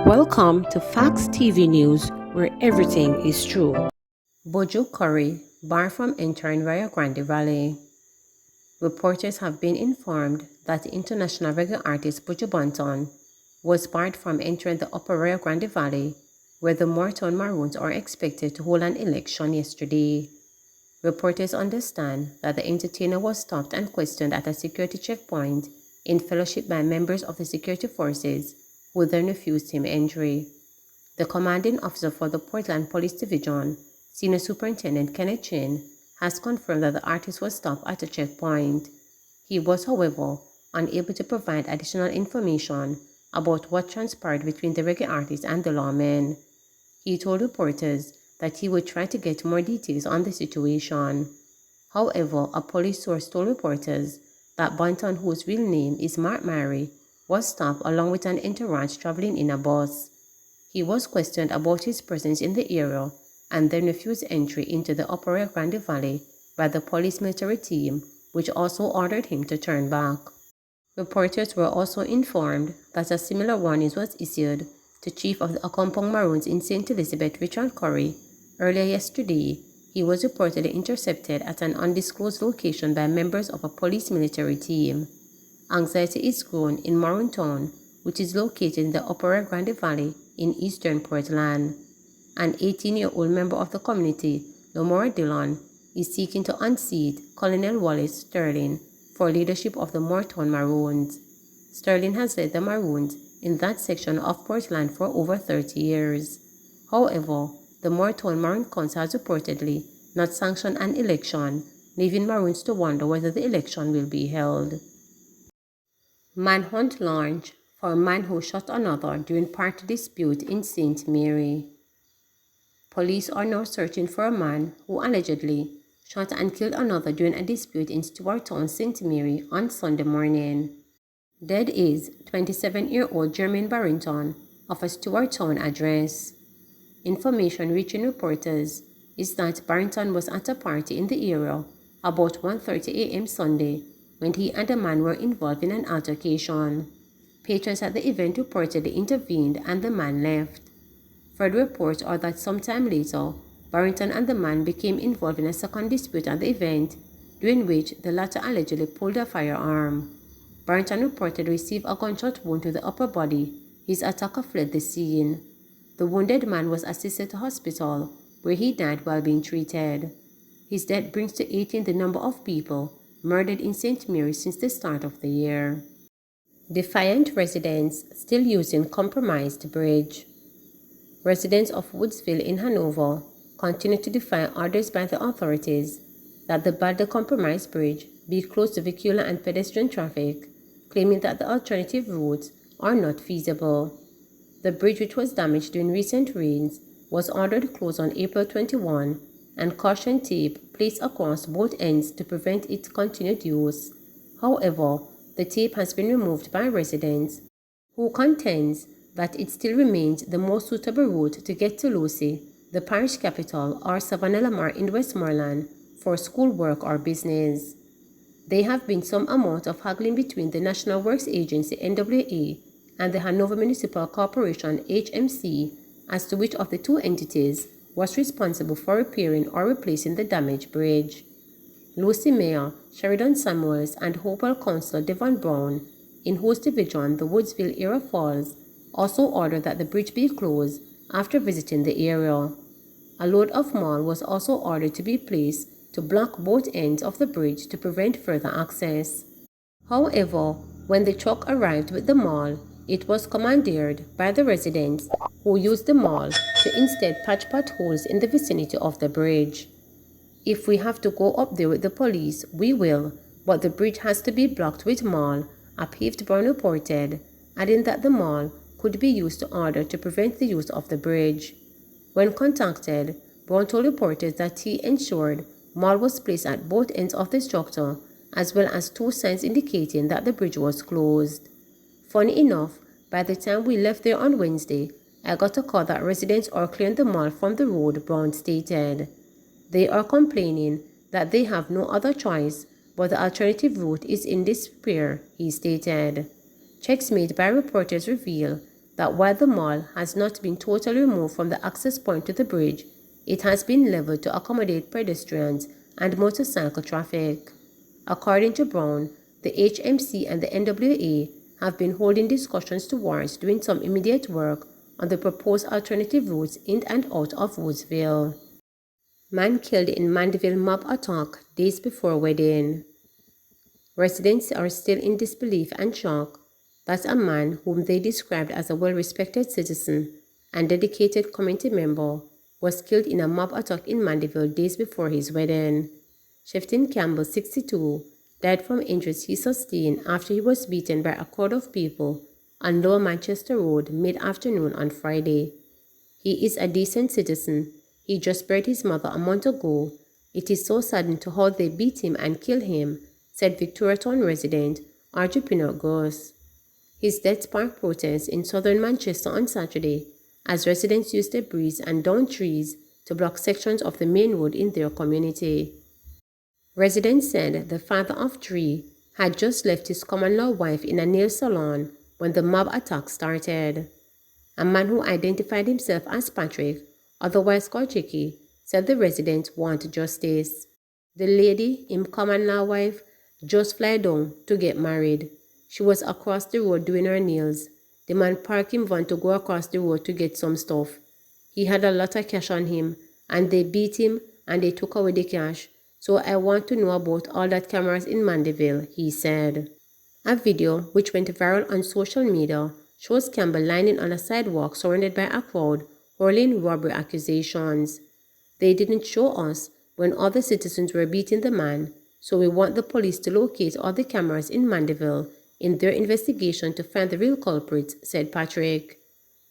Welcome to Facts TV News, where everything is true. Bojo Curry barred from entering Rio Grande Valley. Reporters have been informed that the international reggae artist Puja Bonton was barred from entering the upper Rio Grande Valley, where the Moortown Maroons are expected to hold an election yesterday. Reporters understand that the entertainer was stopped and questioned at a security checkpoint in fellowship by members of the security forces, who then refused him entry. The commanding officer for the Portland Police Division, Senior Superintendent Kenneth Chin, has confirmed that the artist was stopped at a checkpoint. He was, however, unable to provide additional information about what transpired between the reggae artist and the lawmen. He told reporters that he would try to get more details on the situation. However, a police source told reporters that Bonton, whose real name is Mark Murray, was stopped along with an entourage traveling in a bus. He was questioned about his presence in the area and then refused entry into the Upper Rio Grande Valley by the police military team, which also ordered him to turn back. Reporters were also informed that a similar warning was issued to Chief of the Accompong Maroons in St. Elizabeth, Richard Curry. Earlier yesterday, he was reportedly intercepted at an undisclosed location by members of a police military team. Anxiety is growing in Maroon Town, which is located in the Upper Rio Grande Valley in eastern Portland. An 18-year-old member of the community, Lamora Dillon, is seeking to unseat Colonel Wallace Sterling for leadership of the Moortown Maroons. Sterling has led the Maroons in that section of Portland for over 30 years. However, the Moortown Maroon Council has reportedly not sanctioned an election, leaving Maroons to wonder whether the election will be held. Manhunt launch for a man who shot another during party dispute in St. Mary. Police are now searching for a man who allegedly shot and killed another during a dispute in Stewarttown, St. Mary on Sunday morning. Dead is 27-year-old Jermaine Barrington of a Stewarttown address. Information reaching reporters is that Barrington was at a party in the area about 1:30 a.m. Sunday when he and a man were involved in an altercation. Patrons at the event reportedly intervened and the man left. Further reports are that sometime later, Barrington and the man became involved in a second dispute at the event, during which the latter allegedly pulled a firearm. Barrington reportedly received a gunshot wound to the upper body. His attacker fled the scene. The wounded man was assisted to hospital, where he died while being treated. His death brings to 18 the number of people murdered in St. Mary since the start of the year. Defiant residents still using compromised bridge. Residents of Woodsville in Hanover continue to defy orders by the authorities that the badly compromised bridge be closed to vehicular and pedestrian traffic, claiming that the alternative routes are not feasible. The bridge, which was damaged during recent rains, was ordered closed on April 21 and caution tape placed across both ends to prevent its continued use. However, the tape has been removed by residents, who contends that it still remains the most suitable route to get to Lucy, the parish capital, or Savannah Lamar in Westmoreland for school work or business. There have been some amount of haggling between the National Works Agency NWA and the Hanover Municipal Corporation HMC as to which of the two entities was responsible for repairing or replacing the damaged bridge. Lucy Mayor Sheridan Samuels and Hopewell Councillor Devon Brown, in whose division the Woodsville area falls, also ordered that the bridge be closed after visiting the area. A load of mall was also ordered to be placed to block both ends of the bridge to prevent further access. However, when the truck arrived with the mall, it was commandeered by the residents, who used the mall to instead patch potholes in the vicinity of the bridge. If we have to go up there with the police, we will, but the bridge has to be blocked with mall, a paved Brown reported, adding that the mall could be used to order to prevent the use of the bridge. When contacted, Brown told reporters that he ensured mall was placed at both ends of the structure, as well as two signs indicating that the bridge was closed. Funny enough, by the time we left there on Wednesday, I got a call that residents are clearing the mall from the road, Brown stated. They are complaining that they have no other choice, but the alternative route is in despair, he stated. Checks made by reporters reveal that while the mall has not been totally removed from the access point to the bridge, it has been leveled to accommodate pedestrians and motorcycle traffic. According to Brown, the HMC and the NWA have been holding discussions towards doing some immediate work on the proposed alternative routes in and out of Woodsville. Man killed in Mandeville mob attack days before wedding. Residents are still in disbelief and shock that a man whom they described as a well-respected citizen and dedicated community member was killed in a mob attack in Mandeville days before his wedding. Shefton Campbell, 62, died from injuries he sustained after he was beaten by a crowd of people on Lower Manchester Road mid-afternoon on Friday. He is a decent citizen. He just buried his mother a month ago. It is so saddened to how they beat him and kill him, said Victoriatown resident Archie Pinnock Goss. His death sparked protests in southern Manchester on Saturday as residents used debris and downed trees to block sections of the main road in their community. Residents said the father of three had just left his common-law wife in a nail salon when the mob attack started. A man who identified himself as Patrick, otherwise called Chicky, said the residents want justice. The lady, him common-law wife, just fly down to get married. She was across the road doing her nails. The man parked him van to go across the road to get some stuff. He had a lot of cash on him, and they beat him and they took away the cash. So I want to know about all that cameras in Mandeville, he said. A video, which went viral on social media, shows Campbell lying on a sidewalk surrounded by a crowd, hurling robbery accusations. They didn't show us when other citizens were beating the man, so we want the police to locate all the cameras in Mandeville in their investigation to find the real culprits, said Patrick.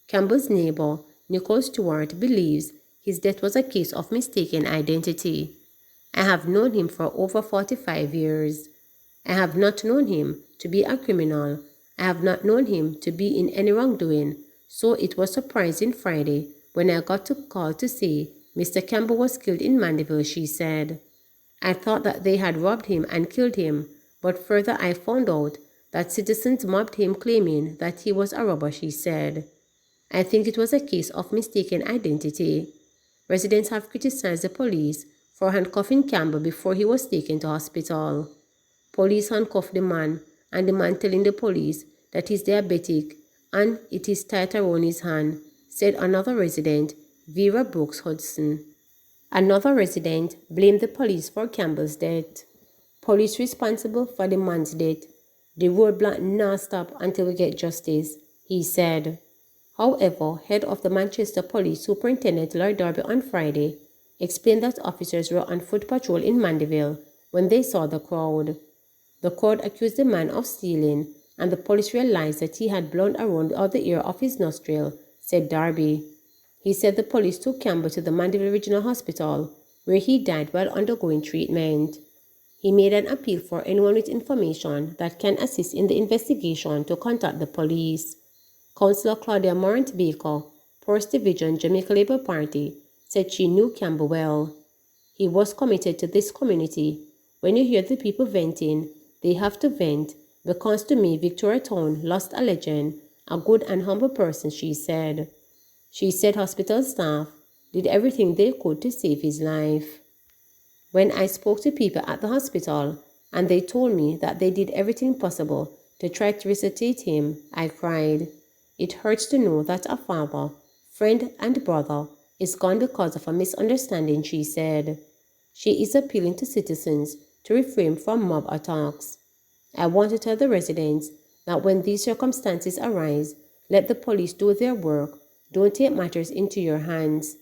Campbell's neighbor, Nicole Stewart, believes his death was a case of mistaken identity. I have known him for over 45 years. I have not known him to be a criminal. I have not known him to be in any wrongdoing, so it was surprising Friday when I got a call to say Mr. Campbell was killed in Mandeville, she said. I thought that they had robbed him and killed him, but further I found out that citizens mobbed him claiming that he was a robber, she said. I think it was a case of mistaken identity. Residents have criticized the police for handcuffing Campbell before he was taken to hospital. Police handcuffed the man, and the man telling the police that he's diabetic and it is tight around his hand, said another resident, Vera Brooks Hudson. Another resident blamed the police for Campbell's death. Police responsible for the man's death. The roadblock not stop until we get justice, he said. However, head of the Manchester Police Superintendent Lord Darby on Friday explained that officers were on foot patrol in Mandeville when they saw the crowd. The crowd accused the man of stealing, and the police realized that he had blown around out the ear of his nostril, said Darby. He said the police took Campbell to the Mandeville Regional Hospital, where he died while undergoing treatment. He made an appeal for anyone with information that can assist in the investigation to contact the police. Councillor Claudia Morant Baker, First Division Jamaica Labour Party, said she knew Campbell well. He was committed to this community. When you hear the people venting, they have to vent, because to me Victoriatown lost a legend, a good and humble person, she said. She said hospital staff did everything they could to save his life. When I spoke to people at the hospital and they told me that they did everything possible to try to resuscitate him, I cried. It hurts to know that a father, friend and brother is gone because of a misunderstanding, she said. She is appealing to citizens to refrain from mob attacks. I want to tell the residents that when these circumstances arise, let the police do their work. Don't take matters into your hands.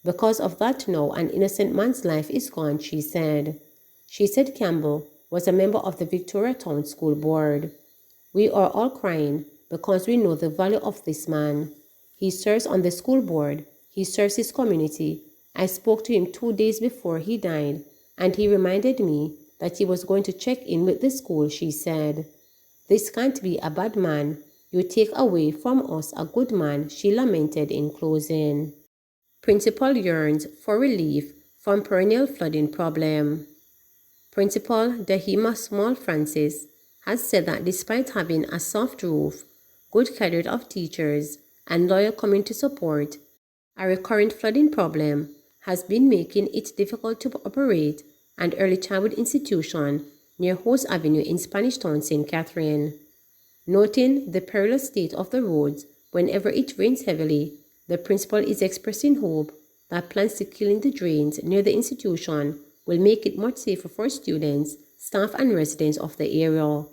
Because of that now, an innocent man's life is gone, she said. She said Campbell was a member of the Victoriatown School Board. We are all crying because we know the value of this man. He serves on the school board. He serves his community. I spoke to him 2 days before he died, and he reminded me that he was going to check in with the school, she said. This can't be a bad man. You take away from us a good man, she lamented in closing. Principal yearns for relief from perennial flooding problem. Principal Dahima Small Francis has said that despite having a soft roof, good cadre of teachers, and loyal community support, a recurrent flooding problem has been making it difficult to operate an early childhood institution near Hose Avenue in Spanish Town, St. Catherine. Noting the perilous state of the roads whenever it rains heavily, the principal is expressing hope that plans to clean the drains near the institution will make it much safer for students, staff, and residents of the area.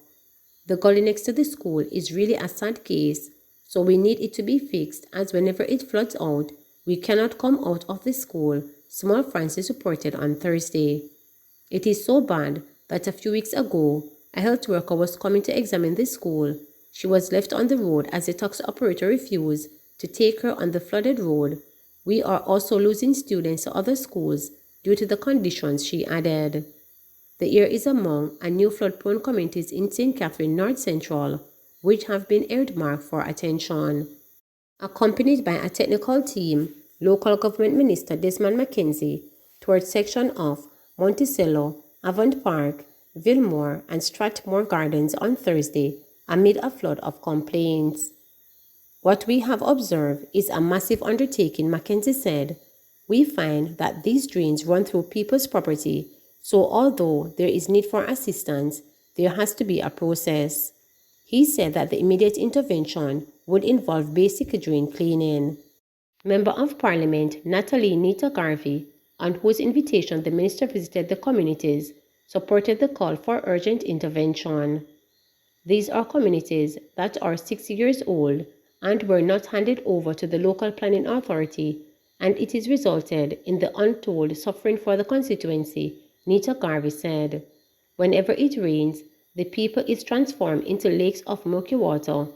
The gully next to the school is really a sad case, so we need it to be fixed, as whenever it floods out, we cannot come out of the school, Small Francis reported on Thursday. It is so bad that a few weeks ago, a health worker was coming to examine the school. She was left on the road as the taxi operator refused to take her on the flooded road. We are also losing students to other schools due to the conditions, she added. The area is among a new flood-prone communities in St. Catherine North Central, which have been earmarked for attention. Accompanied by a technical team, local government minister Desmond McKenzie toured sections of Monticello, Avant Park, Vilmore, and Strathmore Gardens on Thursday amid a flood of complaints. What we have observed is a massive undertaking, McKenzie said. We find that these drains run through people's property, so although there is need for assistance, there has to be a process. He said that the immediate intervention would involve basic drain cleaning. Member of Parliament Natalie Nita Garvey, on whose invitation the minister visited the communities, supported the call for urgent intervention. These are communities that are 6 years old and were not handed over to the local planning authority, and it has resulted in the untold suffering for the constituency, Nita Garvey said. Whenever it rains, the people is transformed into lakes of murky water.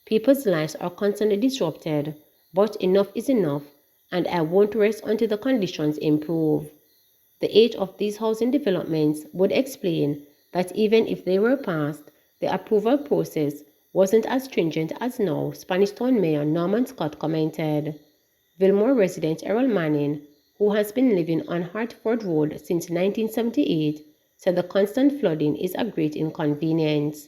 People's lives are constantly disrupted, but enough is enough, and I won't rest until the conditions improve. The age of these housing developments would explain that even if they were passed, the approval process wasn't as stringent as now, Spanish Town Mayor Norman Scott commented. Vilmore resident Errol Manning, who has been living on Hartford Road since 1978, said the constant flooding is a great inconvenience.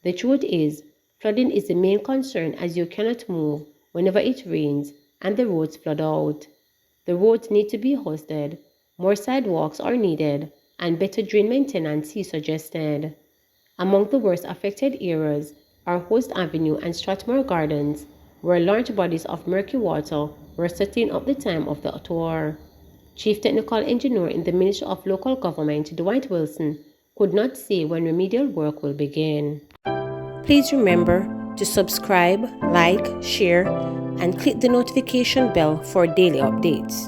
The truth is, flooding is the main concern as you cannot move whenever it rains and the roads flood out. The roads need to be hosted, more sidewalks are needed, and better drain maintenance, he suggested. Among the worst affected areas are Host Avenue and Strathmore Gardens, where large bodies of murky water were setting up the time of the tour. Chief Technical Engineer in the Ministry of Local Government, Dwight Wilson, could not say when remedial work will begin. Please remember to subscribe, like, share, and click the notification bell for daily updates.